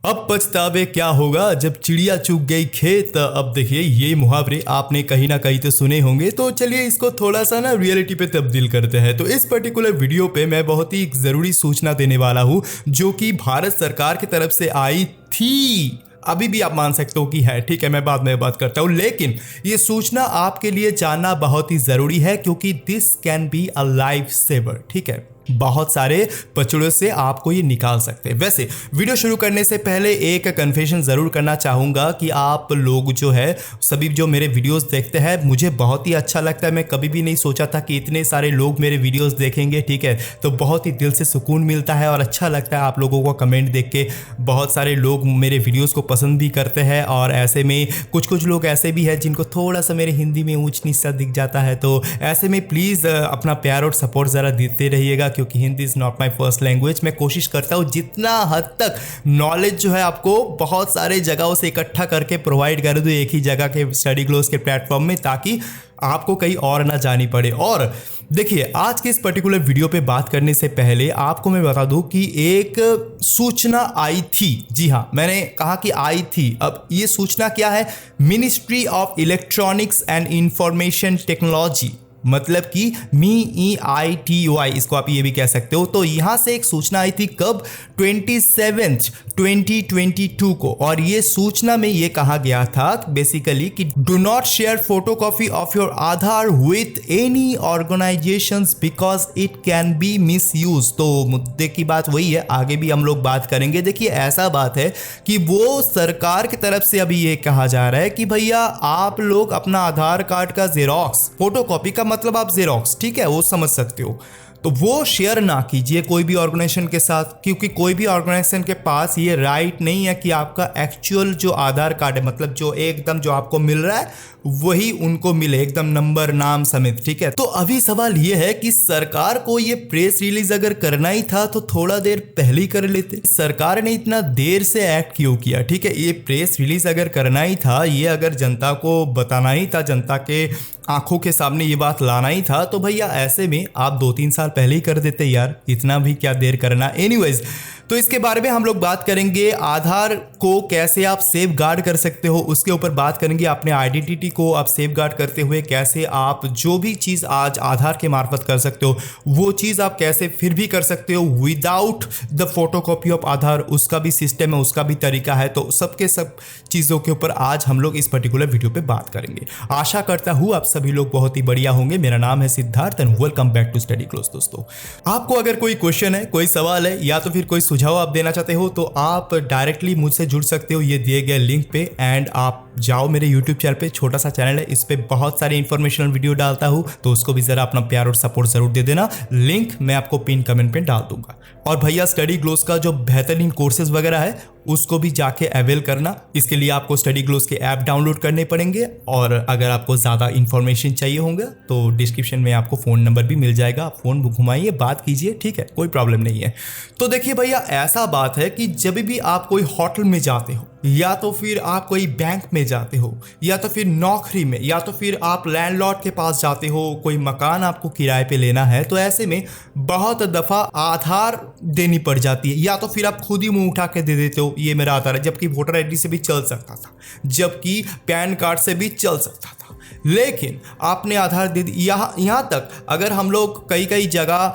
अब पछतावे क्या होगा जब चिड़िया चुग गई खेत। अब देखिए ये मुहावरे आपने कहीं ना कहीं तो सुने होंगे, तो चलिए इसको थोड़ा सा ना रियलिटी पे तब्दील करते हैं। तो इस पर्टिकुलर वीडियो पे मैं बहुत ही ज़रूरी सूचना देने वाला हूँ जो कि भारत सरकार की तरफ से आई थी। अभी भी आप मान सकते हो कि है, ठीक है, मैं बाद में बात करता हूँ, लेकिन ये सूचना आपके लिए जानना बहुत ही ज़रूरी है क्योंकि this can be a life saver. ठीक है, बहुत सारे पचड़ों से आपको ये निकाल सकते हैं। वैसे वीडियो शुरू करने से पहले एक कन्फेशन ज़रूर करना चाहूँगा कि आप लोग जो है सभी जो मेरे वीडियोस देखते हैं, मुझे बहुत ही अच्छा लगता है। मैं कभी भी नहीं सोचा था कि इतने सारे लोग मेरे वीडियोस देखेंगे, ठीक है, तो बहुत ही दिल से सुकून मिलता है और अच्छा लगता है आप लोगों को कमेंट देख के। बहुत सारे लोग मेरे वीडियोज़ को पसंद भी करते हैं और ऐसे में कुछ लोग ऐसे भी हैं जिनको थोड़ा सा मेरे हिंदी में ऊँच नीच सा दिख जाता है। तो ऐसे में प्लीज़ अपना प्यार और सपोर्ट ज़रा देते रहिएगा क्योंकि Hindi is not my first language. मैं कोशिश करता हूँ जितना हद तक नॉलेज जो है आपको बहुत सारे जगहों से इकट्ठा करके प्रोवाइड कर दूँ एक ही जगह के स्टडी ग्लोस के प्लेटफॉर्म में, ताकि आपको कहीं और ना जानी पड़े। और देखिए आज के इस पर्टिकुलर वीडियो पे बात करने से पहले आपको मैं बता दूं कि एक सूचना आई थी। जी हाँ, मैंने कहा कि आई थी। अब ये सूचना क्या है? Ministry of electronics and information technology, मतलब कि MeITY, इसको आप ये भी कह सकते हो। तो यहाँ से एक सूचना आई थी कब? 27 2022 को। और ये सूचना में ये कहा गया था बेसिकली कि do not share photocopy of your Aadhaar with any organisations because it can be miss use. तो मुद्दे की बात वही है, आगे भी हम लोग बात करेंगे। देखिए ऐसा बात है कि वो सरकार की तरफ से अभी ये कहा जा रहा है कि भैया आप लोग अपना आधार कार्ड का जेरोक्स, फोटोकॉपी का मतलब आप जेरोक्स, ठीक है, वो समझ सकते हो, तो वो शेयर ना कीजिए कोई भी ऑर्गेनाइजेशन के साथ, क्योंकि कोई भी ऑर्गेनाइजेशन के पास ये राइट नहीं है कि आपका एक्चुअल जो आधार कार्ड है, मतलब जो एकदम जो आपको मिल रहा है वही उनको मिले, एकदम नंबर नाम समेत। ठीक है, तो अभी सवाल ये है कि सरकार को ये प्रेस रिलीज अगर करना ही था तो थोड़ा देर पहले ही कर लेते। सरकार ने इतना देर से एक्ट क्यों किया? ठीक है, ये प्रेस रिलीज अगर करना ही था, ये अगर जनता को बताना ही था, जनता के आंखों के सामने ये बात लाना ही था, तो भैया ऐसे में आप 2-3 साल पहले ही कर देते यार, इतना भी क्या देर करना। एनीवेज, तो इसके बारे में हम लोग बात करेंगे। आधार को कैसे आप सेफ गार्ड कर सकते हो उसके ऊपर बात करेंगे। अपने आइडेंटिटी को आप सेफ गार्ड करते हुए कैसे आप जो भी चीज़ आज आधार के मार्फत कर सकते हो वो चीज़ आप कैसे फिर भी कर सकते हो विदाउट द फोटोकॉपी ऑफ आधार, उसका भी सिस्टम है, उसका भी तरीका है। तो सबके सब चीज़ों के ऊपर आज हम लोग इस पर्टिकुलर वीडियो पे बात करेंगे। आशा करता हूँ आप सभी लोग बहुत ही बढ़िया होंगे। मेरा नाम है Siddharth and welcome back to study glows. दोस्तों, आपको अगर कोई क्वेश्चन है, कोई सवाल है या तो फिर कोई सुझाव आप देना चाहते हो तो आप डायरेक्टली मुझसे जुड़ सकते हो ये दिए गए लिंक पे। एंड आप जाओ मेरे YouTube चैनल पे, छोटा सा चैनल है, इस पे बहुत सारे इंफॉर्मेशनल वीडियो डालता हूँ, तो उसको भी जरा अपना प्यार और सपोर्ट जरूर दे देना। लिंक मैं आपको पिन कमेंट पे डाल दूंगा। और भैया स्टडी ग्लोस का जो बेहतरीन कोर्सेज वगैरह है उसको भी जाके अवेल करना। इसके लिए आपको स्टडी ग्लोस के ऐप डाउनलोड करने पड़ेंगे और अगर आपको ज़्यादा इन्फॉर्मेशन चाहिए होंगे तो डिस्क्रिप्शन में आपको फ़ोन नंबर भी मिल जाएगा, आप फ़ोन घुमाइए, बात कीजिए, ठीक है, कोई प्रॉब्लम नहीं है। तो देखिए भैया ऐसा बात है कि जब भी आप कोई होटल में जाते हो या तो फिर आप कोई बैंक में जाते हो या तो फिर नौकरी में या तो फिर आप लैंडलॉर्ड के पास जाते हो, कोई मकान आपको किराए पे लेना है, तो ऐसे में बहुत दफ़ा आधार देनी पड़ जाती है या तो फिर आप खुद ही मुंह उठा के दे देते हो ये मेरा आधार है, जबकि वोटर आईडी से भी चल सकता था, जबकि पैन कार्ड से भी चल सकता था, लेकिन आपने आधार दे दिया। यहाँ तक अगर हम लोग कई जगह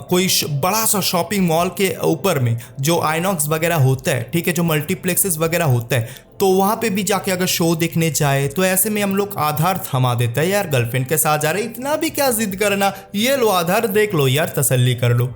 कोई बड़ा सा शॉपिंग मॉल के ऊपर में जो आइनॉक्स वगैरह होता है, ठीक है, जो मल्टीप्लेक्सेस वगैरह होता है, तो वहाँ पे भी जाके अगर शो देखने जाए तो ऐसे में हम लोग आधार थमा देता है, यार गर्लफ्रेंड के साथ जा रहे, इतना भी क्या जिद करना, ये लो आधार देख लो यार, तसल्ली कर लो।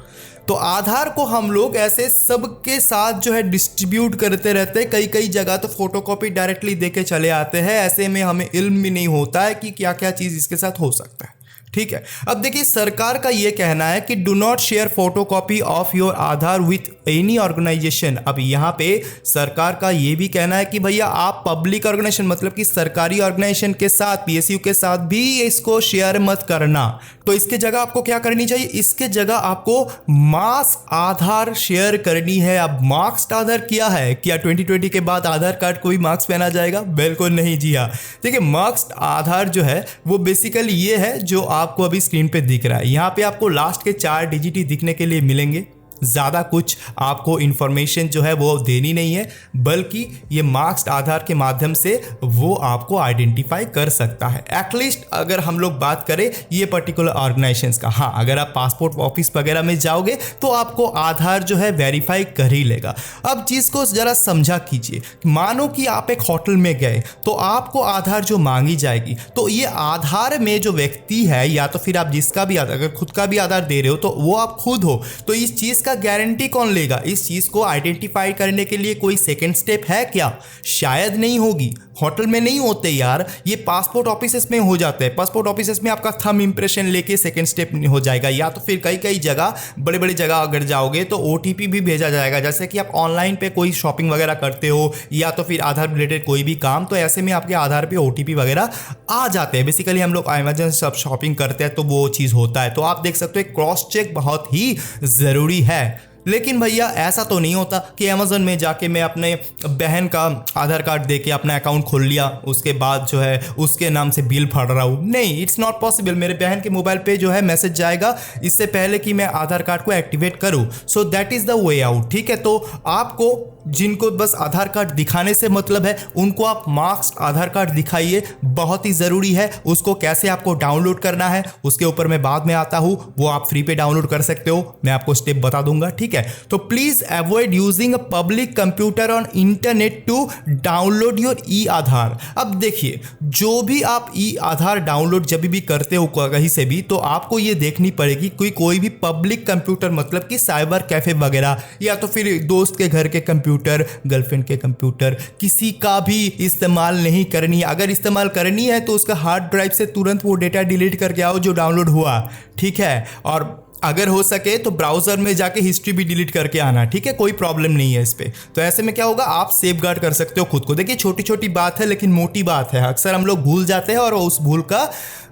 तो आधार को हम लोग ऐसे सबके साथ जो है डिस्ट्रीब्यूट करते रहते हैं, कई जगह तो फोटोकॉपी डायरेक्टली देके चले आते हैं, ऐसे में हमें इल्म भी नहीं होता है कि क्या क्या चीज़ इसके साथ हो सकता है। ठीक है, अब देखिए सरकार का ये कहना है कि do not share photocopy of your Aadhaar with any organisation. अब यहाँ पे सरकार का ये भी कहना है कि भैया आप पब्लिक ऑर्गेनाइजेशन, मतलब कि सरकारी ऑर्गेनाइजेशन के साथ, PSU के साथ भी इसको शेयर मत करना। तो इसके जगह आपको क्या करनी चाहिए? इसके जगह आपको मास्क आधार शेयर करनी है। अब मास्क आधार क्या है? क्या 2020 के बाद आधार कार्ड को भी मास्क पहना जाएगा? बिल्कुल नहीं जी हाँ। देखिए मास्क आधार जो है वो बेसिकली ये है जो आपको अभी स्क्रीन पे दिख रहा है। यहाँ पे आपको लास्ट के 4 डिजिट ही दिखने के लिए मिलेंगे। ज़्यादा कुछ आपको इन्फॉर्मेशन जो है वो देनी नहीं है, बल्कि ये मार्क्स्ड आधार के माध्यम से वो आपको आइडेंटिफाई कर सकता है। एटलीस्ट अगर हम लोग बात करें ये पर्टिकुलर ऑर्गेनाइजेशंस का, हाँ अगर आप पासपोर्ट ऑफिस वगैरह में जाओगे तो आपको आधार जो है वेरीफाई कर ही लेगा। अब चीज़ को ज़रा समझा कीजिए, मानो कि आप एक होटल में गए तो आपको आधार जो मांगी जाएगी, तो ये आधार में जो व्यक्ति है या तो फिर आप जिसका भी आधार, अगर खुद का भी आधार दे रहे हो तो वो आप खुद हो, तो इस चीज़ का गारंटी कौन लेगा? इस चीज़ को आइडेंटिफाई करने के लिए कोई सेकेंड स्टेप है क्या? शायद नहीं होगी। होटल में नहीं होते यार, ये पासपोर्ट ऑफिसेस में हो जाते हैं। पासपोर्ट ऑफिसेस में आपका थंब इंप्रेशन लेके सेकंड स्टेप हो जाएगा, या तो फिर कई कई जगह बड़े बड़े जगह अगर जाओगे तो OTP भी भेजा जाएगा। जैसे कि आप ऑनलाइन पे कोई शॉपिंग वगैरह करते हो या तो फिर आधार रिलेटेड कोई भी काम, तो ऐसे में आपके आधार पे OTP वगैरह आ जाते हैं। बेसिकली हम लोग अमेजन सब शॉपिंग करते हैं तो वो चीज़ होता है। तो आप देख सकते हो क्रॉस चेक बहुत ही ज़रूरी है। लेकिन भैया ऐसा तो नहीं होता कि अमेज़न में जाके मैं अपने बहन का आधार कार्ड देके अपना अकाउंट खोल लिया, उसके बाद जो है उसके नाम से बिल फाड़ रहा हूँ। नहीं, इट्स नॉट पॉसिबल। मेरे बहन के मोबाइल पे जो है मैसेज जाएगा इससे पहले कि मैं आधार कार्ड को एक्टिवेट करूँ। So that is the way out. ठीक है, तो आपको जिनको बस आधार कार्ड दिखाने से मतलब है उनको आप मार्क्स आधार कार्ड दिखाइए, बहुत ही ज़रूरी है। उसको कैसे आपको डाउनलोड करना है उसके ऊपर मैं बाद में आता हूँ, वो आप फ्री पे डाउनलोड कर सकते हो, मैं आपको स्टेप बता दूंगा। ठीक है, तो please avoid using a public computer on internet to download your e Aadhaar. अब देखिए, जो भी आप ई आधार डाउनलोड जब भी करते हो कहीं से भी, तो आपको ये देखनी पड़ेगी कोई भी पब्लिक कंप्यूटर, मतलब कि साइबर कैफे वगैरह या तो फिर दोस्त के घर के कंप्यूटर, गर्लफ्रेंड के कंप्यूटर, किसी का भी इस्तेमाल नहीं करनी है। अगर इस्तेमाल करनी है तो उसका हार्ड ड्राइव से तुरंत वो डेटा डिलीट करके आओ जो डाउनलोड हुआ। ठीक है, और अगर हो सके तो ब्राउजर में जाके हिस्ट्री भी डिलीट करके आना। ठीक है, कोई प्रॉब्लम नहीं है इस पे। तो ऐसे में क्या होगा, आप सेफ गार्ड कर सकते हो खुद को। देखिए, छोटी छोटी बात है लेकिन मोटी बात है, अक्सर हम लोग भूल जाते हैं और उस भूल का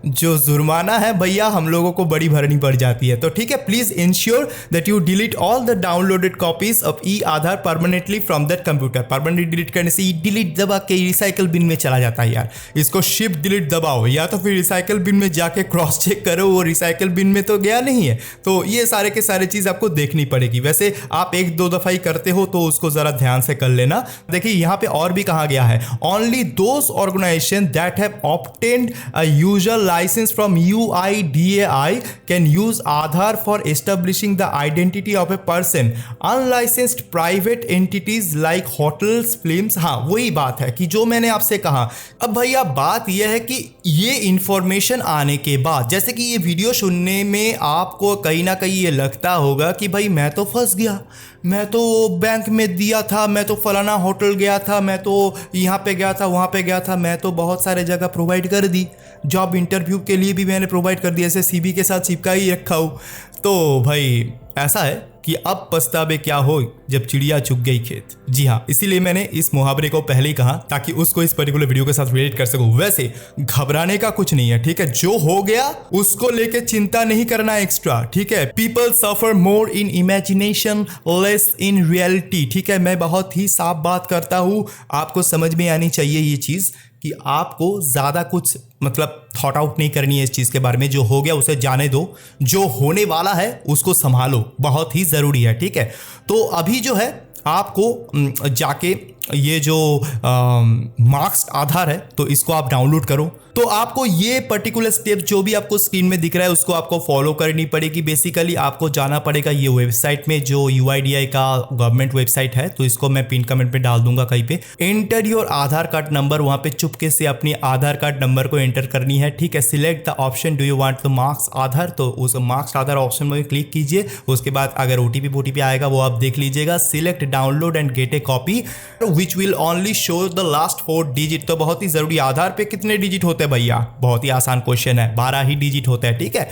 जो जुर्माना है भैया हम लोगों को बड़ी भरनी पड़ जाती है। तो ठीक है, please ensure that you delete all the downloaded copies of E Aadhaar permanently from that computer. Permanently delete करने से डिलीट दबा के रिसाइकल बिन में चला जाता है यार। इसको शिफ्ट डिलीट दबाओ या तो फिर रिसाइकल बिन में जाके क्रॉस चेक करो, वो रिसाइकल बिन में तो गया नहीं है। तो ये सारे के सारे चीज आपको देखनी पड़ेगी। वैसे आप एक दो दफा ही करते हो तो उसको जरा ध्यान से कर लेना। देखिए, यहाँ पे और भी कहा गया है, only those organisation that have obtained a user license from UIDAI can use Aadhaar for establishing the identity of a person. Unlicensed private entities like hotels, films, हाँ वही बात है कि जो मैंने आपसे कहा। अब भैया बात यह है कि ये इंफॉर्मेशन आने के बाद, जैसे कि ये वीडियो सुनने में आपको कहीं ना कहीं ये लगता होगा कि भाई मैं तो फंस गया, मैं तो बैंक में दिया था, मैं तो फलाना होटल गया था, मैं तो यहाँ पे गया था, वहाँ पे गया था, मैं तो बहुत सारे जगह प्रोवाइड कर दी, जॉब इंटरव्यू के लिए भी मैंने प्रोवाइड कर दिया, ऐसे CV के साथ चिपका ही रखा हूँ। तो भाई ऐसा है कि अब पछतावे क्या हो जब चिड़िया चुग गई खेत। जी हाँ, इसीलिए मैंने इस मुहावरे को पहले ही कहा ताकि उसको इस पर्टिकुलर वीडियो के साथ रिलेट कर सकूं। वैसे घबराने का कुछ नहीं है, ठीक है, जो हो गया उसको लेके चिंता नहीं करना एक्स्ट्रा। ठीक है, people suffer more in imagination less in reality. ठीक है, मैं बहुत ही साफ बात करता हूँ, आपको समझ में आनी चाहिए ये चीज़ कि आपको ज़्यादा कुछ मतलब थॉट आउट नहीं करनी है इस चीज़ के बारे में। जो हो गया उसे जाने दो, जो होने वाला है उसको संभालो, बहुत ही ज़रूरी है। ठीक है, तो अभी जो है आपको जाके ये जो मार्क्स आधार है तो इसको आप डाउनलोड करो। तो आपको ये पर्टिकुलर स्टेप जो भी आपको स्क्रीन में दिख रहा है उसको आपको फॉलो करनी पड़ेगी। बेसिकली आपको जाना पड़ेगा ये वेबसाइट में जो UIDAI का गवर्नमेंट वेबसाइट है, तो इसको मैं पिन कमेंट में डाल दूंगा कहीं पे। Enter your Aadhaar card number, वहाँ पे चुपके से अपनी आधार कार्ड नंबर को एंटर करनी है। ठीक है, select the option do you want the masked Aadhaar, तो उस मार्क्स आधार ऑप्शन में क्लिक कीजिए। उसके बाद अगर OTP आएगा वो आप देख लीजिएगा। Select download and gate A copy which will only show the last 4 digit. तो बहुत ही जरूरी, आधार पे कितने डिजिट होते हैं भैया, बहुत ही आसान क्वेश्चन है, 12 ही डिजिट होता है। ठीक है,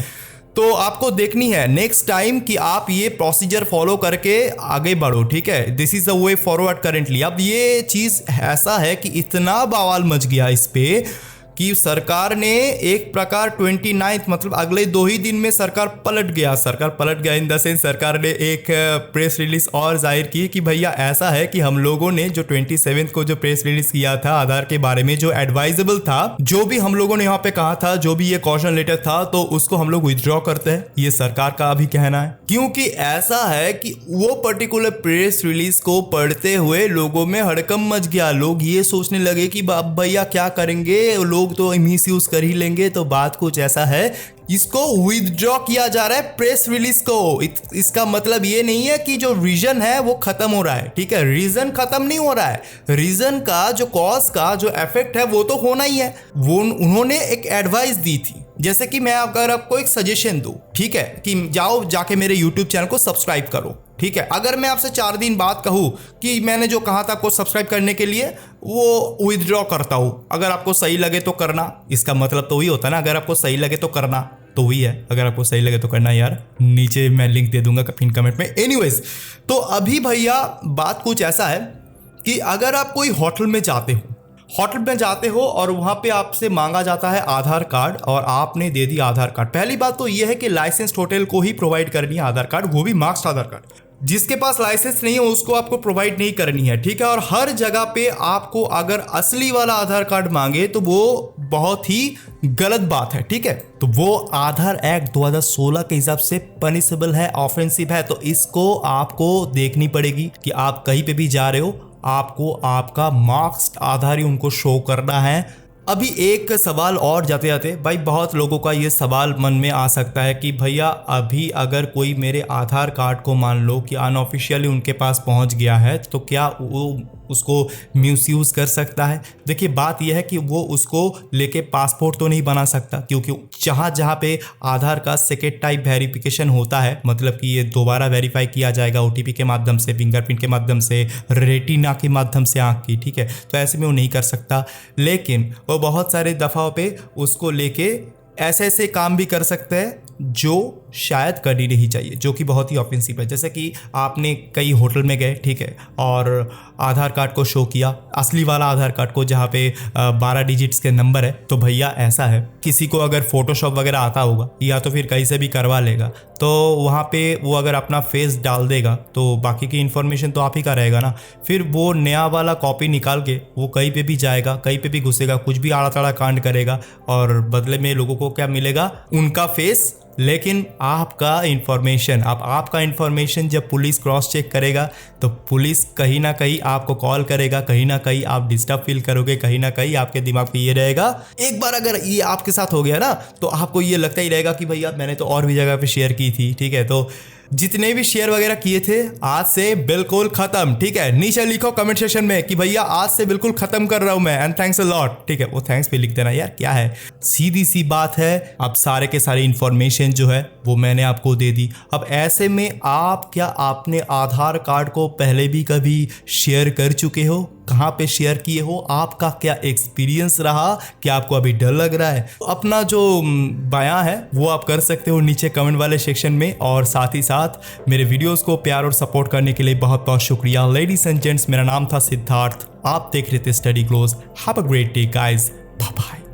तो आपको देखनी है नेक्स्ट टाइम कि आप ये प्रोसीजर फॉलो करके आगे बढ़ो। ठीक है, this is the way forward currently. अब ये चीज ऐसा है कि इतना बवाल मच गया इस पे कि सरकार ने एक प्रकार 29 मतलब अगले 2 ही दिन में सरकार पलट गया इन द सेंस सरकार ने एक प्रेस रिलीज और जाहिर की कि भैया ऐसा है कि हम लोगों ने जो 27 को जो प्रेस रिलीज किया था आधार के बारे में, जो एडवाइजेबल था, जो भी हम लोगों ने यहाँ पे कहा था, जो भी ये कॉशन लेटर था, तो उसको हम लोग विथड्रॉ करते हैं, ये सरकार का अभी कहना है। क्योंकि ऐसा है कि वो पर्टिकुलर प्रेस रिलीज को पढ़ते हुए लोगों में हड़कंप मच गया। लोग ये सोचने लगे कि भैया क्या करेंगे, लोग तो मिस यूज कर ही लेंगे। तो बात कुछ ऐसा है, इसको विथड्रॉ किया जा रहा है प्रेस रिलीज को। इसका मतलब ये नहीं है कि जो रीजन है वो खत्म हो रहा है, ठीक है, रीजन खत्म नहीं हो रहा है। रीजन का जो कॉज का जो इफेक्ट है वो तो होना ही है। वो उन्होंने एक एडवाइस दी थी, जैसे कि मैं अगर आपको एक सजेशन दूं, ठीक है, कि जाओ जाके मेरे यूट्यूब चैनल को सब्सक्राइब करो, ठीक है। अगर मैं आपसे 4 दिन बाद कहूँ कि मैंने जो कहा था आपको सब्सक्राइब करने के लिए वो विथड्रॉ करता हूँ, अगर आपको सही लगे तो करना, इसका मतलब तो वही होता है ना, अगर आपको सही लगे तो करना, तो वही है, अगर आपको सही लगे तो करना यार। नीचे मैं लिंक दे दूंगा पिन कमेंट में। एनीवेज, तो अभी भैया बात कुछ ऐसा है कि अगर आप कोई होटल में जाते हो और वहां पे आपसे मांगा जाता है आधार कार्ड और आपने दे दिया आधार कार्ड। पहली बात तो यह है कि लाइसेंस्ड होटल को ही प्रोवाइड करनी है आधार कार्ड, वो भी मार्क्स्ड आधार कार्ड। जिसके पास लाइसेंस नहीं है उसको आपको प्रोवाइड नहीं करनी है, ठीक है। और हर जगह पे आपको अगर असली वाला आधार कार्ड मांगे तो वो बहुत ही गलत बात है, ठीक है। तो वो आधार एक्ट 2016 के हिसाब से पनिशेबल है, ऑफेंसिव है। तो इसको आपको देखनी पड़ेगी कि आप कहीं पे भी जा रहे हो, आपको आपका मार्क्स्ड आधार ही उनको शो करना है। अभी एक सवाल और जाते जाते भाई, बहुत लोगों का ये सवाल मन में आ सकता है कि भैया अभी अगर कोई मेरे आधार कार्ड को मान लो कि अनऑफिशियली उनके पास पहुंच गया है, तो क्या वो उसको मिसयूज़ कर सकता है? देखिए बात यह है कि वो उसको लेके पासपोर्ट तो नहीं बना सकता, क्योंकि जहाँ पे आधार का सेकेंड टाइप वेरिफिकेशन होता है, मतलब कि ये दोबारा वेरीफाई किया जाएगा OTP के माध्यम से, फिंगरप्रिंट के माध्यम से, रेटिना के माध्यम से आँख की, ठीक है। तो ऐसे में वो नहीं कर सकता, लेकिन वो बहुत सारे दफ़ाओं पे उसको लेके ऐसे काम भी कर सकते हैं जो शायद करनी नहीं चाहिए, जो कि बहुत ही ऑफेंसिव है। जैसे कि आपने कई होटल में गए, ठीक है, और आधार कार्ड को शो किया, असली वाला आधार कार्ड को, जहाँ पे 12 डिजिट्स के नंबर है। तो भैया ऐसा है, किसी को अगर फोटोशॉप वगैरह आता होगा या तो फिर कहीं से भी करवा लेगा, तो वहाँ पे वो अगर अपना फेस डाल देगा तो बाकी की इन्फॉर्मेशन तो आप ही का रहेगा ना। फिर वो नया वाला कॉपी निकाल के वो कहीं पे भी जाएगा, कहीं पे भी घुसेगा, कुछ भी आड़ा तड़ा कांड करेगा, और बदले में लोगों को क्या मिलेगा? उनका फेस, लेकिन आपका इन्फॉर्मेशन। आपका इन्फॉर्मेशन जब पुलिस क्रॉस चेक करेगा तो पुलिस कहीं ना कहीं आपको कॉल करेगा, कहीं ना कहीं आप डिस्टर्ब फील करोगे, कहीं ना कहीं आपके दिमाग पे ये रहेगा। एक बार अगर ये आपके साथ हो गया ना, तो आपको ये लगता ही रहेगा कि भैया मैंने तो और भी जगह पे शेयर की थी, ठीक है। तो जितने भी शेयर वगैरह किए थे आज से बिल्कुल खत्म, ठीक है। नीचे लिखो कमेंट सेक्शन में कि भैया आज से बिल्कुल खत्म कर रहा हूं मैं, एंड थैंक्स अ लॉट, ठीक है। वो थैंक्स भी लिख देना यार, क्या है, सीधी सी बात है। अब सारे के सारे इंफॉर्मेशन जो है वो मैंने आपको दे दी। अब ऐसे में क्या आपने आधार कार्ड को पहले भी कभी शेयर कर चुके हो? कहाँ पे शेयर किए हो? आपका क्या एक्सपीरियंस रहा? क्या आपको अभी डर लग रहा है? अपना जो बयां है वो आप कर सकते हो नीचे कमेंट वाले सेक्शन में। और साथ ही साथ मेरे वीडियोस को प्यार और सपोर्ट करने के लिए बहुत बहुत शुक्रिया। लेडीज एंड जेंट्स, मेरा नाम था सिद्धार्थ, आप देख रहे थे study glows. Have a great day guys, bye bye.